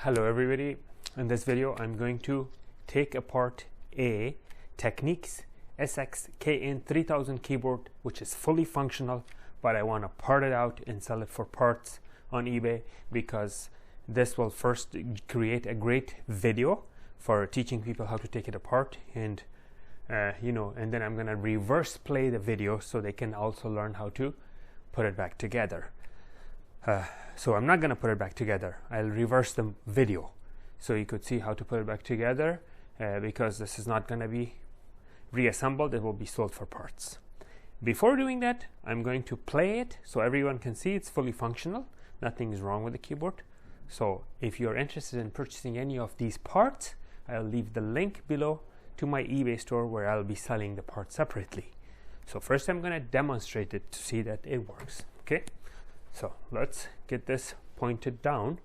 Hello everybody. In this video I'm going to take apart a Technics SX KN-3000 keyboard which is fully functional, but I want to part it out and sell it for parts on eBay because this will first create a great video for teaching people how to take it apart, and and then I'm going to reverse play the video so they can also learn how to put it back together. So I'm not going to put it back together. I'll reverse the video so you could see how to put it back together, because this is not going to be reassembled. It will be sold for parts. Before doing that, I'm going to play it so everyone can see it's fully functional. Nothing is wrong with the keyboard. So if you're interested in purchasing any of these parts, I'll leave the link below to my eBay store where I'll be selling the parts separately. So first I'm going to demonstrate it to see that it works. Okay, so let's get this pointed down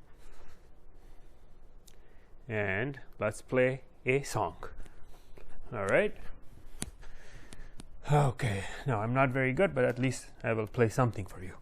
and let's play a song. All right. Okay, now I'm not very good, but at least I will play something for you.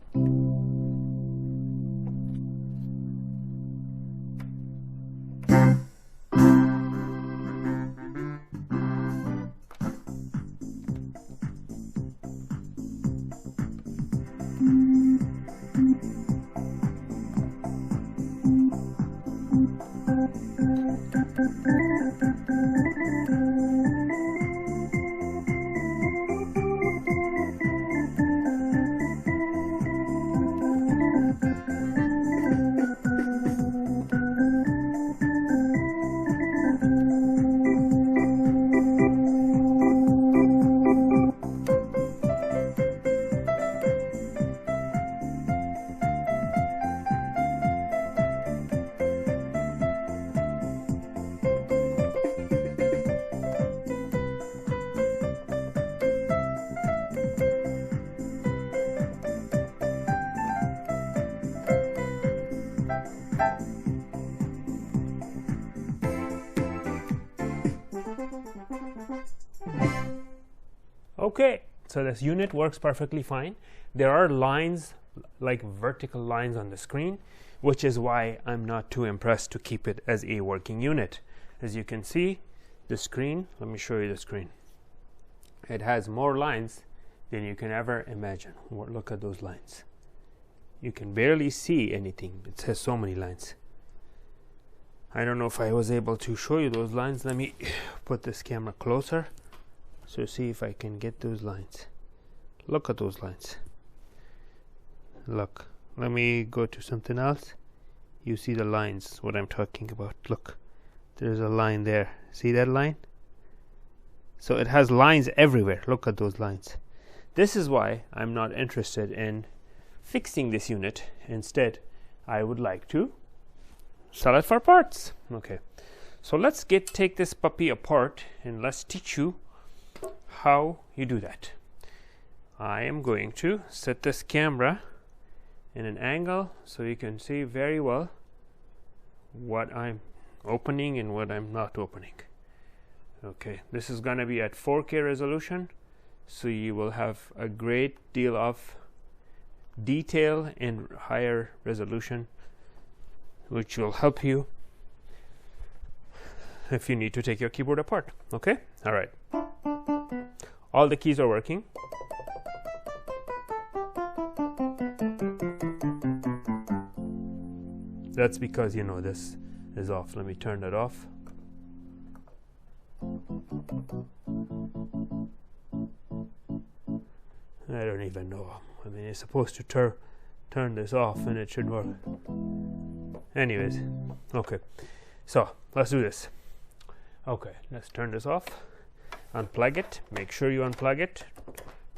Okay, so this unit works perfectly fine. There are lines, like vertical lines on the screen, which is why I'm not too impressed to keep it as a working unit. As you can see, the screen, let me show you the screen. It has more lines than you can ever imagine. Look at those lines. You can barely see anything. It has so many lines. I don't know if I was able to show you those lines. Let me put this camera closer. So see if I can get those lines. Look at those lines. Look. Let me go to something else. You see the lines, what I'm talking about. Look. There's a line there. See that line? So it has lines everywhere. Look at those lines. This is why I'm not interested in fixing this unit. Instead, I would like to sell it for parts. Okay. So let's take this puppy apart and let's teach you how you do that. I am going to set this camera in an angle so you can see very well what I'm opening and what I'm not opening. Okay, this is going to be at 4K resolution, so you will have a great deal of detail and higher resolution, which will help you if you need to take your keyboard apart. Okay, all right. All the keys are working. That's because this is off. Let me turn that off. I don't even know. I mean, it's supposed to turn this off and it should work. Anyways, okay. So let's do this. Okay, let's turn this off. Unplug it. Make sure you unplug it.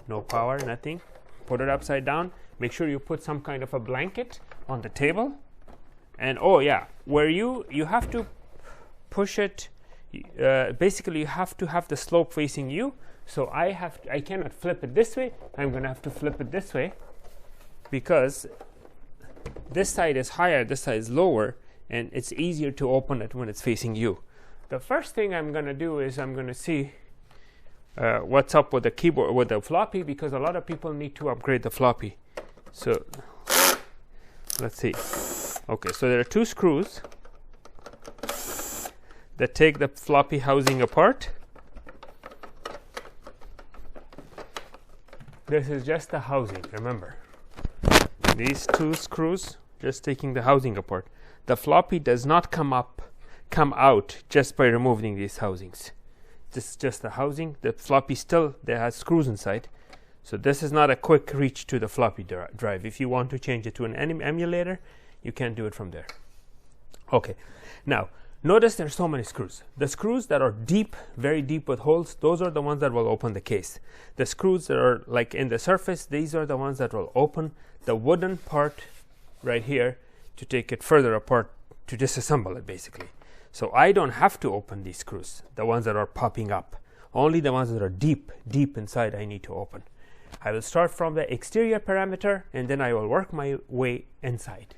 No power, nothing. Put it upside down. Make sure you put some kind of a blanket on the table. And oh yeah, where you have to push it. Basically, you have to have the slope facing you. So I cannot flip it this way. I'm gonna have to flip it this way because this side is higher, this side is lower, and it's easier to open it when it's facing you. The first thing I'm gonna do is I'm gonna see what's up with the keyboard, with the floppy, because a lot of people need to upgrade the floppy. So let's see. Okay, so there are two screws that take the floppy housing apart. This is just the housing, remember. These two screws, just taking the housing apart. The floppy does not come out just by removing these housings. This is just the housing. The floppy still, there has screws inside. So this is not a quick reach to the floppy drive. If you want to change it to an emulator, you can do it from there. Okay, now notice there's so many screws. The screws that are deep, very deep with holes, those are the ones that will open the case. The screws that are like in the surface, these are the ones that will open the wooden part right here to take it further apart to disassemble it basically. So I don't have to open these screws, the ones that are popping up. Only the ones that are deep inside I need to open. I will start from the exterior parameter and then I will work my way inside.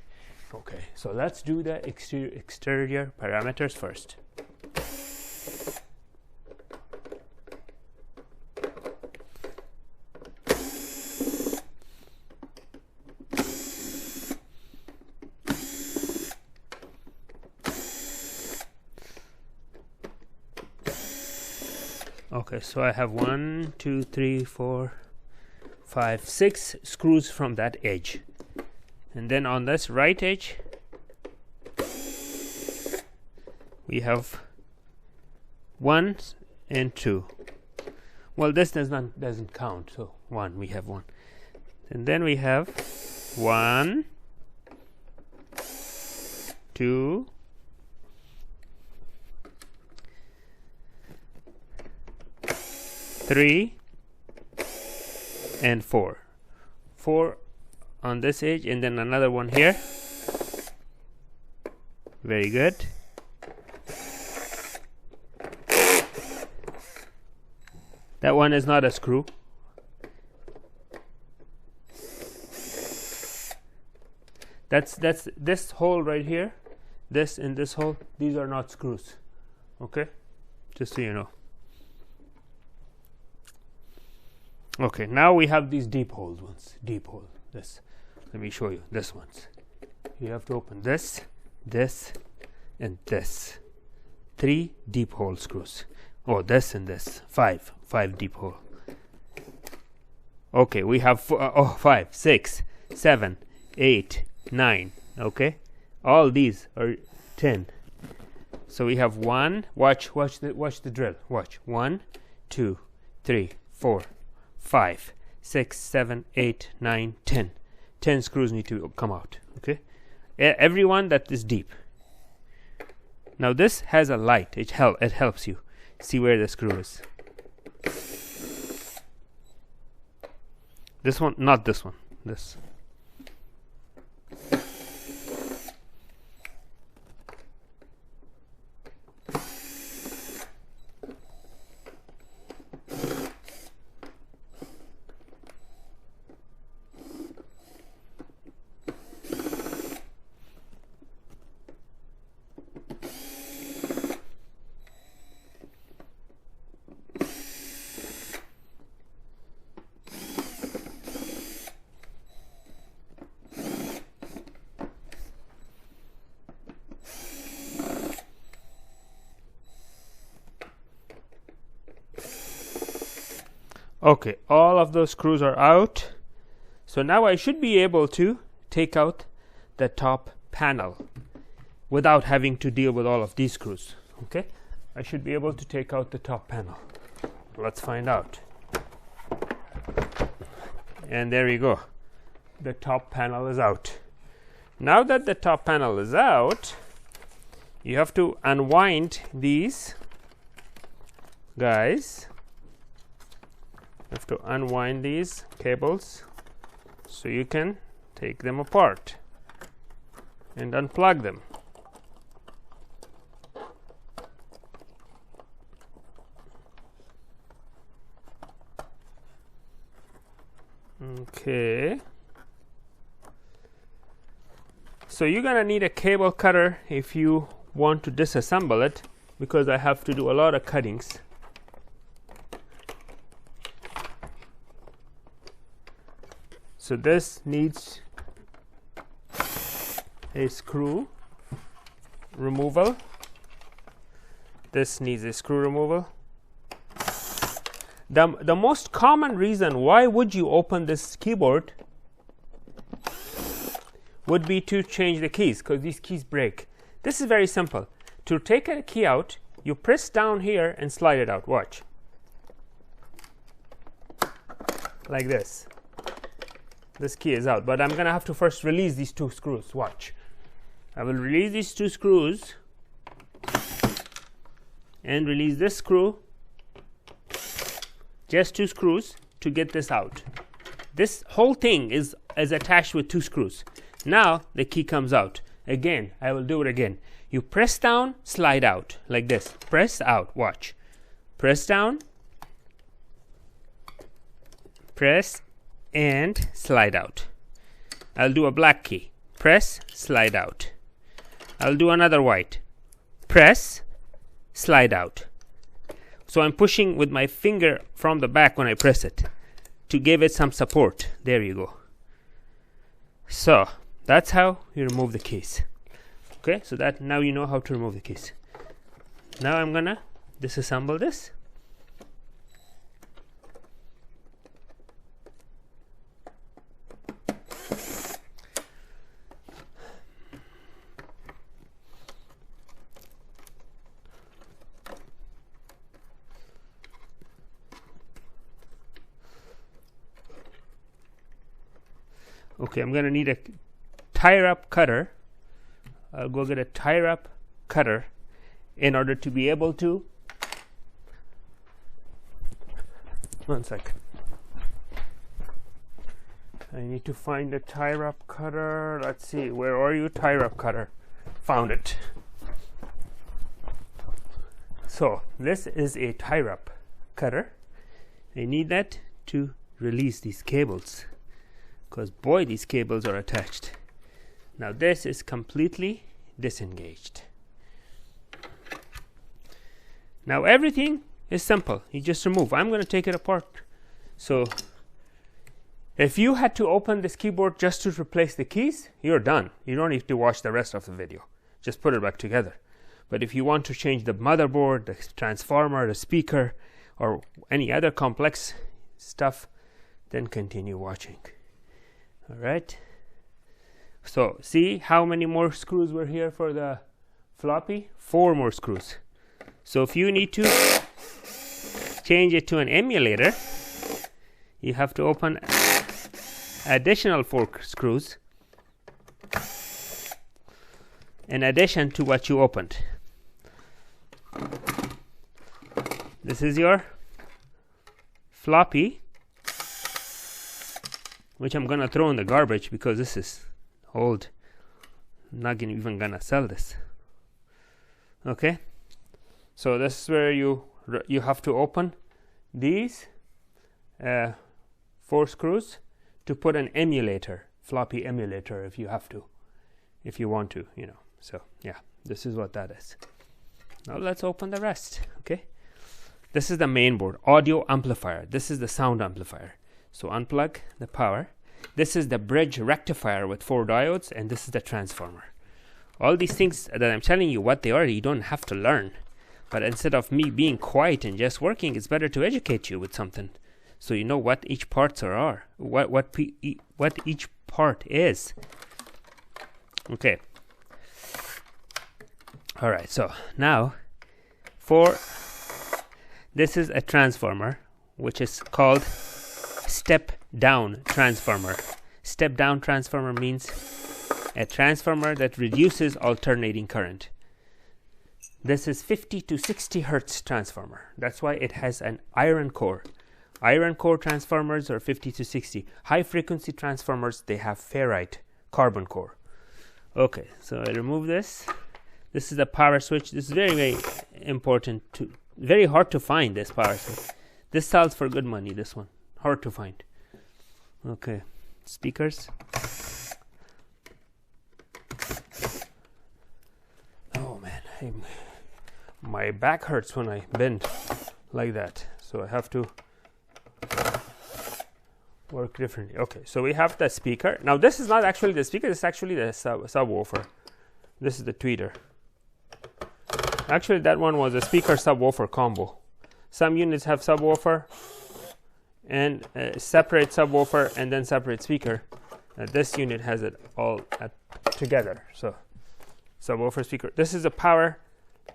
Okay, so let's do the exterior parameters first. Okay, so I have 1, 2, 3, 4, 5, 6 screws from that edge. And then on this right edge, we have 1 and 2. Well, this doesn't count, so 1, we have 1. And then we have 1, 2, 3, and 4. 4 on this edge, and then another one here. Very good. That one is not a screw. That's this hole right here. This and this hole, these are not screws. Okay, just so you know. Okay, now we have these deep holes ones. Deep hole. This. Let me show you. This ones. You have to open this, this, and this. 3 deep hole screws. Oh, this and this. 5 deep hole. Okay, we have 5, 6, 7, 8, 9. Okay, all these are 10. So we have 1. Watch the drill. Watch. 1, 2, 3, 4, 5, 6, 7, 8, 9, 10. 10 screws need to come out. Okay, every one that is deep. Now this has a light. It helps you see where the screw is. This one, not this one. This. Okay, all of those screws are out. So now I should be able to take out the top panel without having to deal with all of these screws. Okay, I should be able to take out the top panel. Let's find out. And there you go. The top panel is out. Now that the top panel is out, you have to unwind these guys. You have to unwind these cables so you can take them apart and unplug them. Okay, so you're gonna need a cable cutter if you want to disassemble it, because I have to do a lot of cuttings. So this needs a screw removal. this needs a screw removal. The most common reason why would you open this keyboard would be to change the keys, because these keys break. This is very simple. To take a key out, you press down here and slide it out. Watch. Like this. This key is out, but I'm going to have to first release these two screws. Watch. I will release these two screws and release this screw. Just two screws to get this out. This whole thing is attached with two screws. Now the key comes out. Again, I will do it again. You press down, slide out like this. Press out. Watch. Press down, press, and slide out. I'll do a black key. Press, slide out. I'll do another white. Press, slide out. So I'm pushing with my finger from the back when I press it to give it some support. There you go. So that's how you remove the keys. Okay, so that now you know how to remove the keys. Now I'm gonna disassemble this. Okay, I'm going to need a tie-up cutter. I'll go get a tie-up cutter in order to be able to. One sec. I need to find a tie-up cutter. Let's see, where are you, tie-up cutter? Found it. So this is a tie-up cutter. I need that to release these cables, because boy, these cables are attached. Now this is completely disengaged. Now everything is simple. You just remove. I'm going to take it apart. So if you had to open this keyboard just to replace the keys, you're done. You don't need to watch the rest of the video. Just put it back together. But if you want to change the motherboard, the transformer, the speaker, or any other complex stuff, then continue watching. All right. So see how many more screws were here for the floppy? 4 more screws. So if you need to change it to an emulator, you have to open additional 4 screws in addition to what you opened. This is your floppy, which I'm gonna throw in the garbage because this is old. I'm not even gonna sell this. Okay, so this is where you have to open these 4 screws to put an emulator, floppy emulator, if you have to, if you want to, you know. So yeah, this is what that is. Now let's open the rest. Okay, this is the main board, audio amplifier. This is the sound amplifier. So unplug the power. This is the bridge rectifier with 4 diodes, and this is the transformer. All these things that I'm telling you what they are, you don't have to learn. But instead of me being quiet and just working, it's better to educate you with something, so you know what each parts are, what each part is. Okay. All right. So now, this is a transformer, which is called step down transformer. Step down transformer means a transformer that reduces alternating current. This is 50 to 60 hertz transformer. That's why it has an iron core. Iron core transformers are 50 to 60. High frequency transformers, they have ferrite carbon core. Okay, so I remove this. This is the power switch. This is very, very important to, very hard to find, this power switch. This sells for good money, this one. Hard to find. Okay, speakers. Oh man, my back hurts when I bend like that, so I have to work differently. Okay, so we have the speaker. Now this is not actually the speaker, this is actually the subwoofer. This is the tweeter. Actually, that one was a speaker subwoofer combo. Some units have subwoofer and separate subwoofer and then separate speaker. This unit has it all together. So subwoofer, speaker. This is a power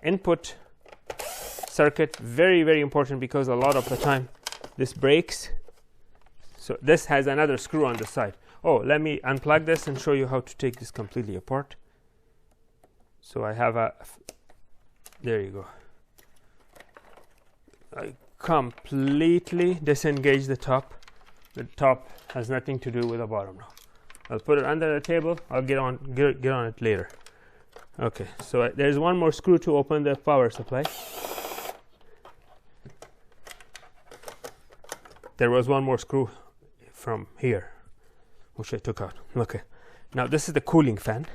input circuit. Very, very important because a lot of the time this breaks. So this has another screw on the side. Oh, let me unplug this and show you how to take this completely apart. So I have a, there you go. I completely disengage the top. The top has nothing to do with the bottom now. I'll put it under the table. I'll get on it later. Okay, so there's one more screw to open the power supply. There was one more screw from here, which I took out. Okay, now this is the cooling fan.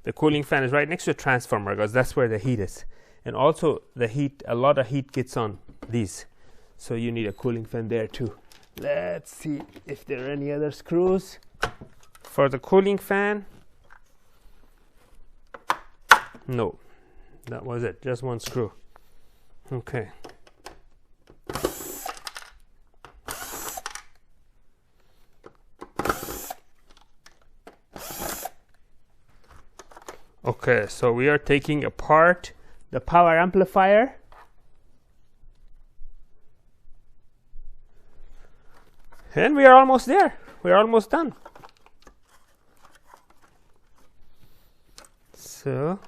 The cooling fan is right next to the transformer because that's where the heat is. And also the heat, a lot of heat gets on these. So you need a cooling fan there too. Let's see if there are any other screws for the cooling fan. No, that was it, just one screw. Okay. Okay, so we are taking apart the power amplifier. And we are almost there. We are almost done. So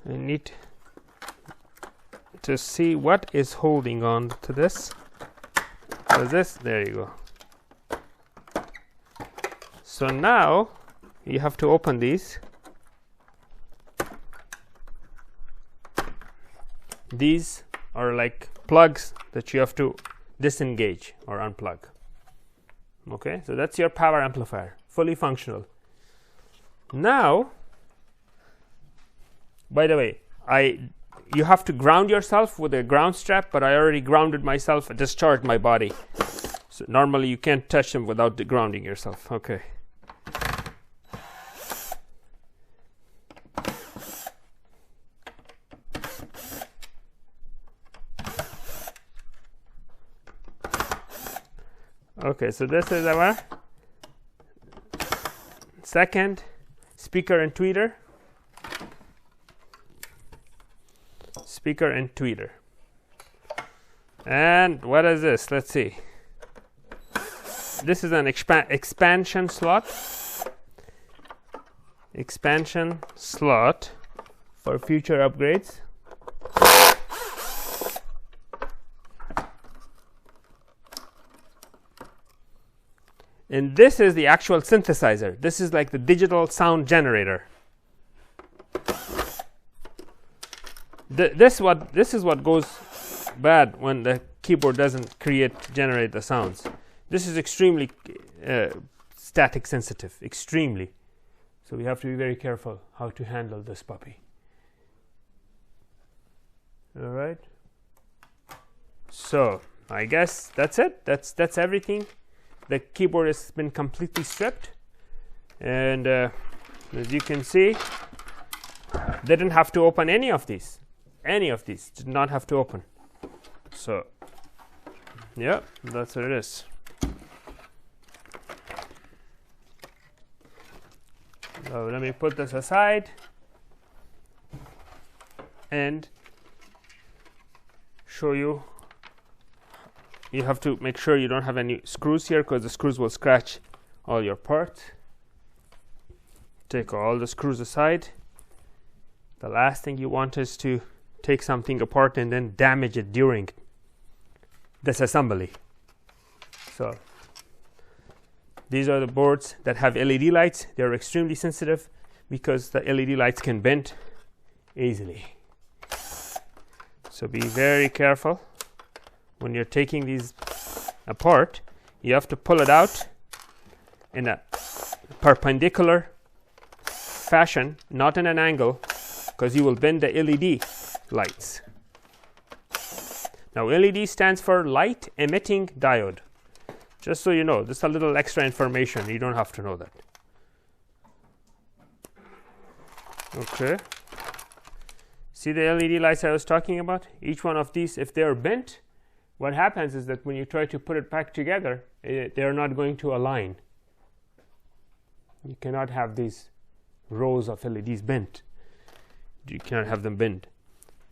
I need to see what is holding on to this. So this, there you go. So now you have to open these. These are like plugs that you have to disengage or unplug. Okay, so that's your power amplifier, fully functional. Now, by the way, you have to ground yourself with a ground strap, but I already grounded myself and discharged my body. So normally you can't touch them without grounding yourself. Okay. Okay, so this is our second speaker and tweeter. Speaker and tweeter. And what is this? Let's see. This is an expansion slot. Expansion slot for future upgrades. And this is the actual synthesizer. This is like the digital sound generator. This is what goes bad when the keyboard doesn't generate the sounds. This is extremely static sensitive, extremely. So we have to be very careful how to handle this puppy. All right. So I guess that's it. That's everything. The keyboard has been completely stripped, and as you can see, they didn't have to open any of these. Any of these did not have to open. So yeah, that's what it is. So let me put this aside and show you. You have to make sure you don't have any screws here because the screws will scratch all your parts. Take all the screws aside. The last thing you want is to take something apart and then damage it during disassembly. So these are the boards that have LED lights. They're extremely sensitive because the LED lights can bend easily. So be very careful. When you're taking these apart, you have to pull it out in a perpendicular fashion, not in an angle, because you will bend the LED lights. Now LED stands for light emitting diode. Just so you know, this is a little extra information. You don't have to know that. Okay. See the LED lights I was talking about? Each one of these, if they are bent, what happens is that when you try to put it back together, they are not going to align. You cannot have these rows of LEDs bent. You cannot have them bent.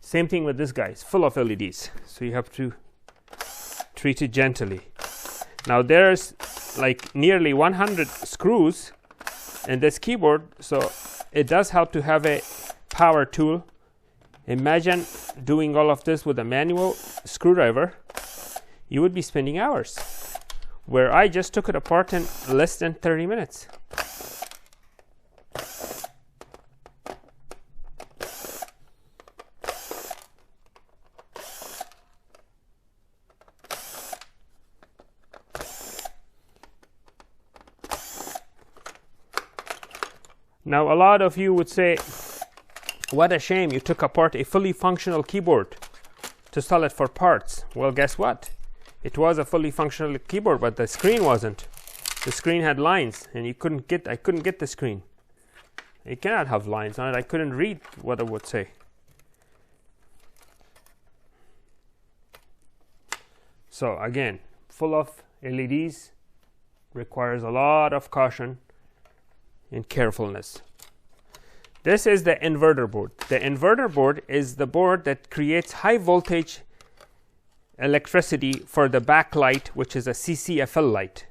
Same thing with this guy. It's full of LEDs, so you have to treat it gently. Now there's like nearly 100 screws in this keyboard, so it does help to have a power tool. Imagine doing all of this with a manual screwdriver. You would be spending hours, where I just took it apart in less than 30 minutes. Now a lot of you would say, what a shame you took apart a fully functional keyboard to sell it for parts. Well, guess what? It was a fully functional keyboard, but the screen wasn't. The screen had lines, and I couldn't get the screen. It cannot have lines on it. I couldn't read what it would say. So again, full of LEDs, requires a lot of caution and carefulness. This is the inverter board. The inverter board is the board that creates high voltage electricity for the backlight, which is a CCFL light.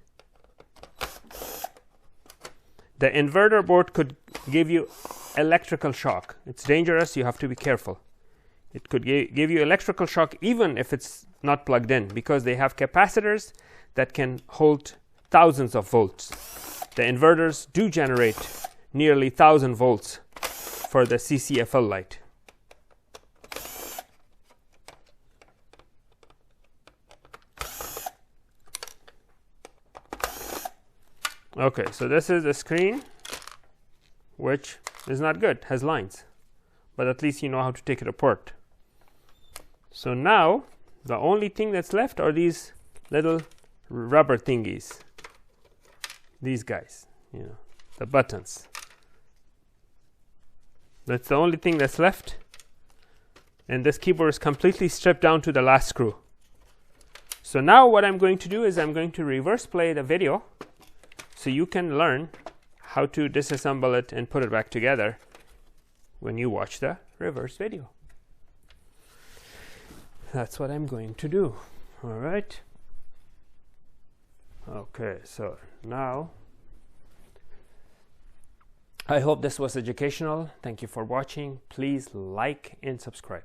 The inverter board could give you electrical shock. It's dangerous, you have to be careful. It could give you electrical shock even if it's not plugged in, because they have capacitors that can hold thousands of volts. The inverters do generate nearly 1000 volts for the CCFL light. Okay, so this is the screen, which is not good, has lines, but at least you know how to take it apart. So now the only thing that's left are these little rubber thingies, these guys, you know, the buttons. That's the only thing that's left, and this keyboard is completely stripped down to the last screw. So now what I'm going to do is I'm going to reverse play the video so you can learn how to disassemble it and put it back together when you watch the reverse video. That's what I'm going to do. All right. Okay, so now I hope this was educational. Thank you for watching. Please like and subscribe.